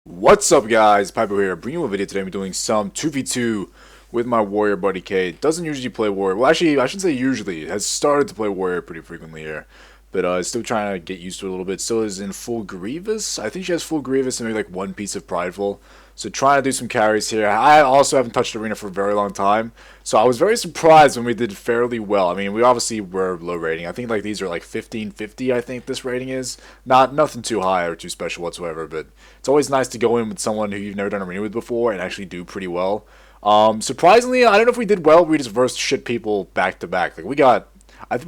What's up, guys? Pypo here, bringing you a video today. I'm doing some 2v2 with my warrior buddy K. Doesn't usually play warrior. Well, actually, I shouldn't say usually. Has started to play warrior pretty frequently here. But still trying to get used to it a little bit. Still is in full Grievous. I think she has full Grievous and maybe like one piece of Prideful. So trying to do some carries here. I also haven't touched Arena for a very long time. So I was very surprised when we did fairly well. I mean, we obviously were low rating. I think like these are like 1550, I think this rating is. Nothing too high or too special whatsoever, but it's always nice to go in with someone who you've never done Arena with before and actually do pretty well. Surprisingly, I don't know if we did well. We just versed shit people back to back. Like we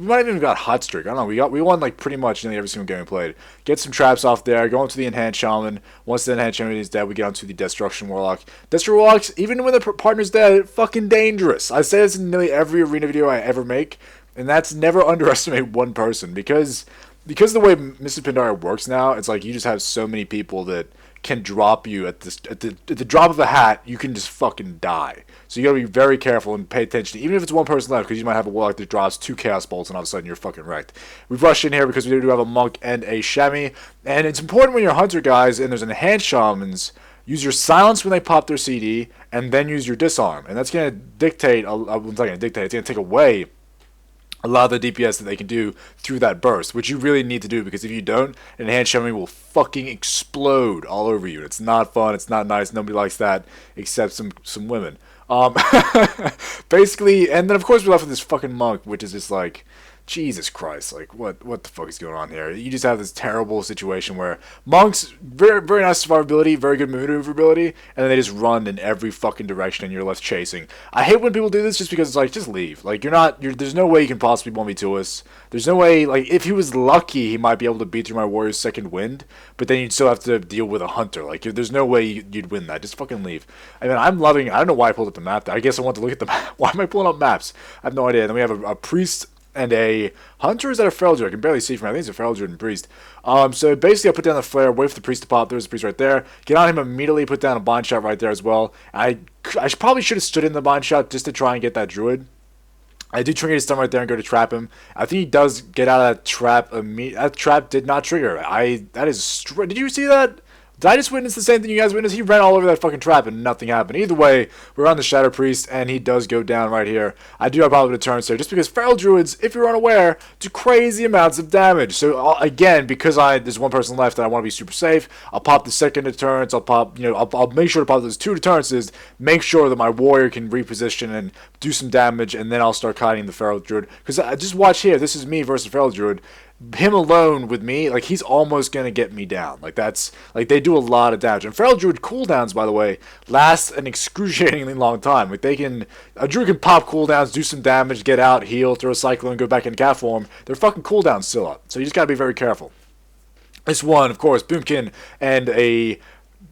might have even got hot streak. I don't know. We won like pretty much nearly every single game we played. Get some traps off there. Go into the enhanced shaman. Once the enhanced shaman is dead, we get onto the destruction warlock. Destruction warlocks, even when the partner's dead, fucking dangerous. I say this in nearly every arena video I ever make, and that's never underestimate one person because the way Mr. Pandaria works now, it's like you just have so many people that can drop you at the drop of a hat. You can just fucking die. So you gotta be very careful and pay attention, even if it's one person left, because you might have a warlock that drops 2 chaos bolts and all of a sudden you're fucking wrecked. We've rushed in here because we do have a monk and a chamois, and it's important when you're hunter guys and there's enhanced shamans. Use your silence when they pop their CD, and then use your disarm, and that's gonna dictate. It's not gonna dictate. It's gonna take away a lot of the DPS that they can do through that burst, which you really need to do, because if you don't, an enhanced shaman will fucking explode all over you. It's not fun. It's not nice. Nobody likes that except some women. Um, Basically, and then of course we're left with this fucking monk, which is just like, Jesus Christ, like what the fuck is going on here? You just have this terrible situation where monks, very nice survivability, very good maneuverability, and then they just run in every fucking direction and you're left chasing. I hate when people do this just because it's like, just leave. Like there's no way you can possibly 1v2 us. There's no way, like if he was lucky he might be able to beat through my warrior's second wind, but then you'd still have to deal with a hunter. Like there's no way you'd win that. Just fucking leave. I mean, I don't know why I pulled up the map. I guess I want to look at the map. Why am I pulling up maps? I have no idea. And then we have a priest and a hunter. Is that a feral druid? I can barely see from here. I think it's a feral druid and priest. So basically I put down the flare, wait for the priest to pop. There's the priest right there. Get on him immediately, put down a bind shot right there as well. Probably should have stood in the bind shot just to try and get that druid. I do trigger his stun right there and go to trap him. I think he does get out of that trap. That trap did not trigger. Did you see that? Did I just witness the same thing you guys witnessed? He ran all over that fucking trap and nothing happened. Either way, we're on the Shadow Priest and he does go down right here. I do have probably deterrence there just because feral druids, if you're unaware, do crazy amounts of damage. So again, because there's one person left and I want to be super safe, I'll pop the second deterrence. I'll make sure to pop those 2 deterrences, make sure that my warrior can reposition and do some damage, and then I'll start kiting the feral druid. Because just watch here, this is me versus feral druid. Him alone with me, like he's almost gonna get me down. Like that's like they do a lot of damage. And feral druid cooldowns, by the way, last an excruciatingly long time. Like a druid can pop cooldowns, do some damage, get out, heal, throw a cyclone, go back in cat form. Their fucking cooldowns still up. So you just gotta be very careful. This one, of course, Boomkin and a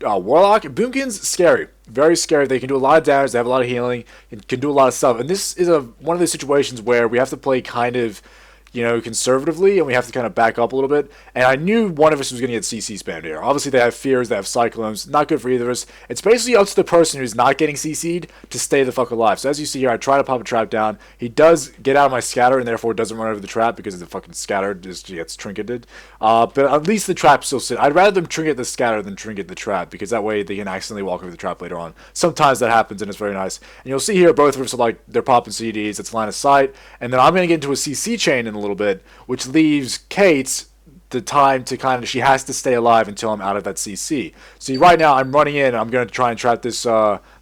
warlock. Boomkin's scary, very scary. They can do a lot of damage. They have a lot of healing, and can do a lot of stuff. And this is one of those situations where we have to play kind of, conservatively, and we have to kind of back up a little bit. And I knew one of us was going to get CC spammed here. Obviously, they have fears, they have cyclones. Not good for either of us. It's basically up to the person who's not getting CC'd to stay the fuck alive. So as you see here, I try to pop a trap down. He does get out of my scatter, and therefore doesn't run over the trap because the fucking scatter just gets trinketed. But at least the trap still sits. I'd rather them trinket the scatter than trinket the trap, because that way they can accidentally walk over the trap later on. Sometimes that happens, and it's very nice. And you'll see here, both of us are like, they're popping CDs. It's line of sight. And then I'm going to get into a CC chain in a little bit, which leaves Kate the time to she has to stay alive until I'm out of that CC. See, right now I'm running in, I'm going to try and trap this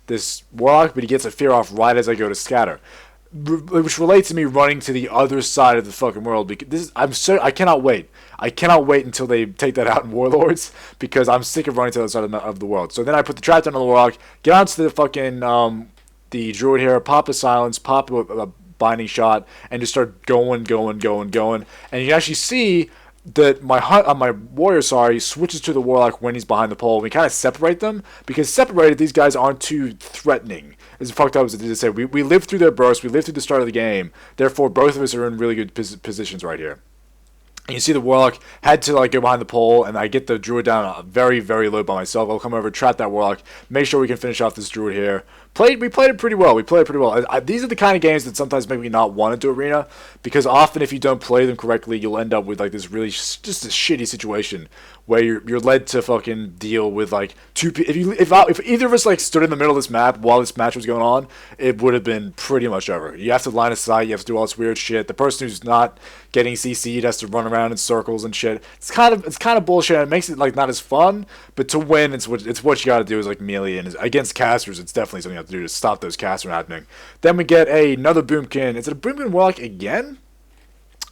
this warlock, but he gets a fear off right as I go to scatter, which relates to me running to the other side of the fucking world. Because I cannot wait. I cannot wait until they take that out in Warlords, because I'm sick of running to the other side of the world. So then I put the trap down on the warlock, get onto the fucking the druid here, pop a silence, pop a binding shot, and just start going. And you can actually see that my warrior, switches to the warlock when he's behind the pole. We kind of separate them, because separated, these guys aren't too threatening. As fucked up as it is to say, we lived through their burst, we lived through the start of the game. Therefore, both of us are in really good positions right here. And you see the Warlock had to like go behind the pole, and I get the Druid down very, very low by myself. I'll come over, trap that Warlock, make sure we can finish off this Druid here. We played it pretty well. We played it pretty well. These are the kind of games that sometimes make me not want to do Arena, because often if you don't play them correctly, you'll end up with like this really just a shitty situation where you're led to fucking deal with like two people. If either of us like stood in the middle of this map while this match was going on, it would have been pretty much over. You have to line of sight. You have to do all this weird shit. The person who's not getting CC'd has to run around in circles and shit. It's kind of bullshit. It makes it like not as fun, but to win, it's what you got to do is like melee, and against casters, it's definitely something you have to do to stop those casts from happening. Then we get another Boomkin. Is it a Boomkin Warlock again?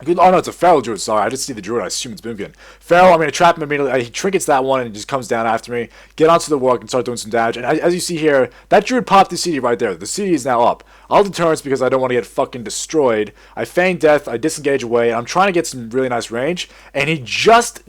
Oh no, it's a Feral Druid. Sorry, I just see the Druid. I assume it's Boomkin. Feral, I'm going to trap him immediately. He trinkets that one and just comes down after me. Get onto the Warlock and start doing some damage. And as you see here, that Druid popped the CD right there. The CD is now up. I'll deterrence because I don't want to get fucking destroyed. I feign death. I disengage away. I'm trying to get some really nice range. And he just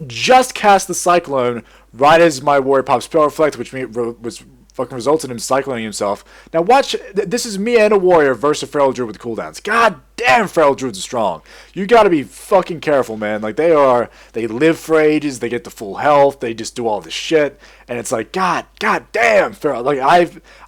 cast the Cyclone right as my Warrior pops Spell Reflect, which was fucking resulted in him cycling himself. Now watch, this is me and a Warrior versus a Feral Druid with cooldowns. God damn, Feral Druids are strong. You gotta be fucking careful, man. Like they live for ages, they get the full health, they just do all this shit, and it's like, god damn, Feral. Like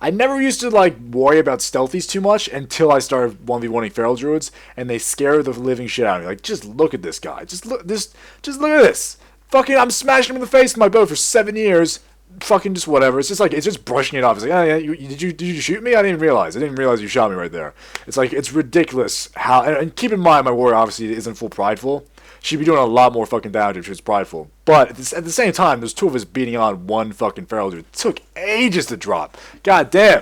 I never used to like worry about stealthies too much until I started 1v1ing Feral Druids, and they scare the living shit out of me. Like, just look at this guy. Just look at this. Fucking, I'm smashing him in the face with my bow for 7 years. Fucking just whatever. It's just brushing it off. It's like, oh, yeah, did you shoot me? I didn't realize you shot me right there. It's like, it's ridiculous how. And keep in mind, my Warrior obviously isn't full prideful. She'd be doing a lot more fucking damage if she was prideful. But at the same time, there's two of us beating on one fucking Feral Dude. It took ages to drop. God damn.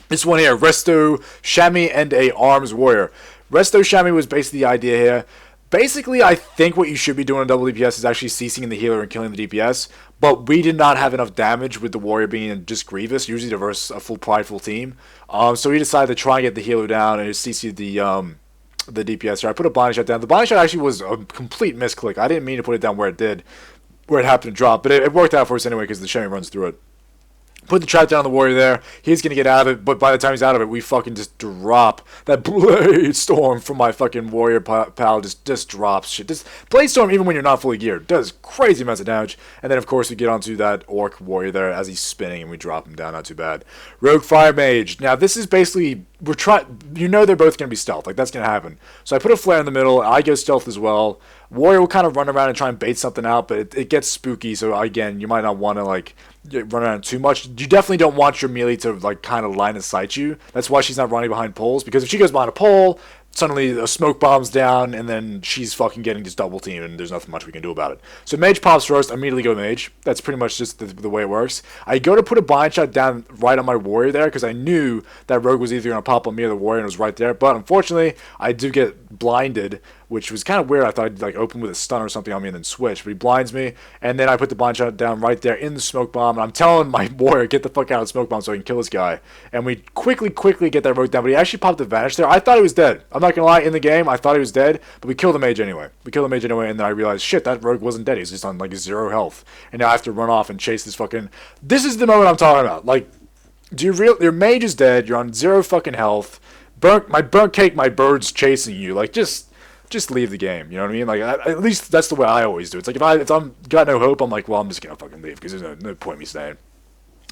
This one here, Resto, Shami, and a Arms Warrior. Resto Shami was basically the idea here. Basically, I think what you should be doing in double DPS is actually CCing the healer and killing the DPS, but we did not have enough damage with the Warrior being just Grievous, usually to verse a full prideful team. So we decided to try and get the healer down and just CC the DPS. So I put a binding shot down. The binding shot actually was a complete misclick. I didn't mean to put it down where it did, where it happened to drop, but it worked out for us anyway because the Shami runs through it. Put the trap down on the Warrior there. He's going to get out of it, but by the time he's out of it, we fucking just drop. That Blade Storm from my fucking Warrior pal just drops shit. Just Blade Storm, even when you're not fully geared, does crazy amounts of damage. And then, of course, we get onto that Orc Warrior there as he's spinning, and we drop him down. Not too bad. Rogue Fire Mage. Now, this is basically... they're both going to be stealth. Like, that's going to happen. So I put a flare in the middle. I go stealth as well. Warrior will kind of run around and try and bait something out, but it gets spooky. So, again, you might not want to, like... run around too much. You definitely don't want your melee to like kind of line of sight you. That's why she's not running behind poles, because if she goes behind a pole, suddenly a smoke bomb's down, and then she's fucking getting just double teamed, and there's nothing much we can do about it. So Mage pops first, immediately go Mage. That's pretty much just the way it works. I go to put a bind shot down right on my Warrior there, because I knew that Rogue was either going to pop on me or the Warrior, and it was right there. But unfortunately, I do get blinded, which was kind of weird. I thought he'd like open with a stun or something on me and then switch, but he blinds me, and then I put the bind shot down right there in the smoke bomb, and I'm telling my Warrior, get the fuck out of the smoke bomb so I can kill this guy. And we quickly get that Rogue down, but he actually popped the Vanish there. I thought he was dead. I'm not gonna lie, in the game, I thought he was dead, but we killed the Mage anyway. And then I realized, shit, that Rogue wasn't dead. He's just on like 0 health. And now I have to run off and chase this fucking... This is the moment I'm talking about. Like, your Mage is dead, you're on 0 fucking health, burnt cake, my bird's chasing you. Like, just leave the game, you know what I mean? Like, at least that's the way I always do. It's like, if I'm got no hope, I'm like, well, I'm just gonna fucking leave, because there's no point in me staying.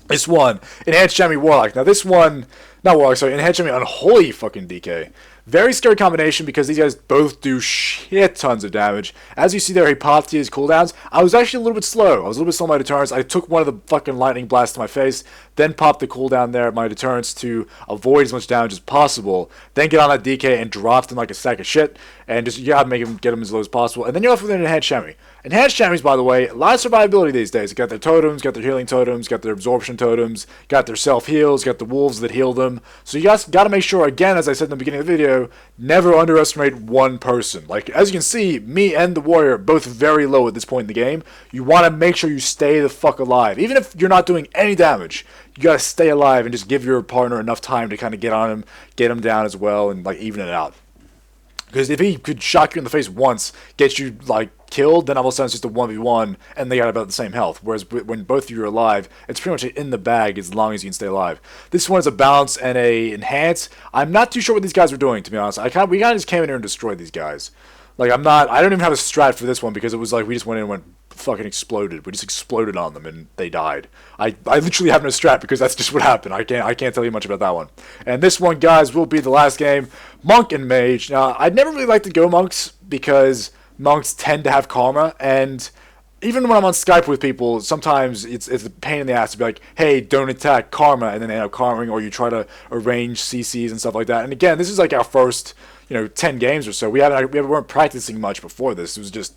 This one, Enhanced Shami Warlock. Now this one, not Warlock, sorry, Enhanced Shami Unholy fucking DK. Very scary combination because these guys both do shit tons of damage. As you see there, he popped his cooldowns. I was actually a little bit slow. I was a little bit slow on my deterrence. I took one of the fucking lightning blasts to my face, then popped the cooldown there at my deterrence to avoid as much damage as possible. Then get on that DK and dropped him like a sack of shit. And just, you gotta get him as low as possible. And then you're left with an Enhanced Shami. Enhanced Shamis, by the way, a lot of survivability these days. Got their totems, got their healing totems, got their absorption totems, got their self-heals, got the wolves that heal them. So you guys gotta make sure, again, as I said in the beginning of the video, never underestimate one person. Like, as you can see, me and the Warrior both very low at this point in the game. You want to make sure you stay the fuck alive. Even if you're not doing any damage, you gotta stay alive and just give your partner enough time to kind of get on him, get him down as well, and like even it out. Because if he could shock you in the face once, get you like killed, then all of a sudden it's just a 1v1 and they got about the same health. Whereas when both of you are alive, it's pretty much in the bag as long as you can stay alive. This one is a balance and a enhance. I'm not too sure what these guys were doing, to be honest. We kind of just came in here and destroyed these guys. Like, I don't even have a strat for this one because it was like we just went in and went fucking exploded. We just exploded on them and they died. I literally have no strat because that's just what happened. I can't tell you much about that one. And this one, guys, will be the last game. Monk and Mage. Now, I'd never really liked to go monks because monks tend to have karma, and even when I'm on Skype with people, sometimes it's a pain in the ass to be like, hey, don't attack karma, and then they end up karming, or you try to arrange CCs and stuff like that. And again, this is like our first, 10 games or so. We weren't practicing much before this. We just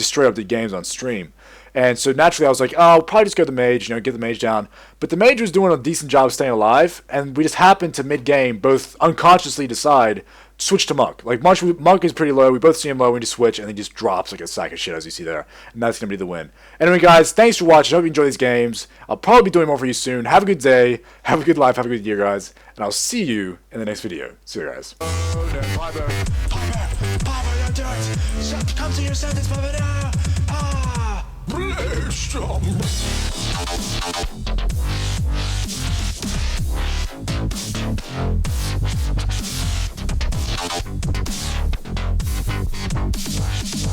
straight up did games on stream. And so naturally I was like, oh, I'll probably just go the mage, get the mage down. But the mage was doing a decent job staying alive, and we just happened to mid-game both unconsciously decide switch to monk. Like monk is pretty low. We both see him low. We just switch, and he just drops like a sack of shit, as you see there. And that's gonna be the win. Anyway, guys, thanks for watching. I hope you enjoy these games. I'll probably be doing more for you soon. Have a good day. Have a good life. Have a good year, guys. And I'll see you in the next video. See you guys. Come to your senses, Papa.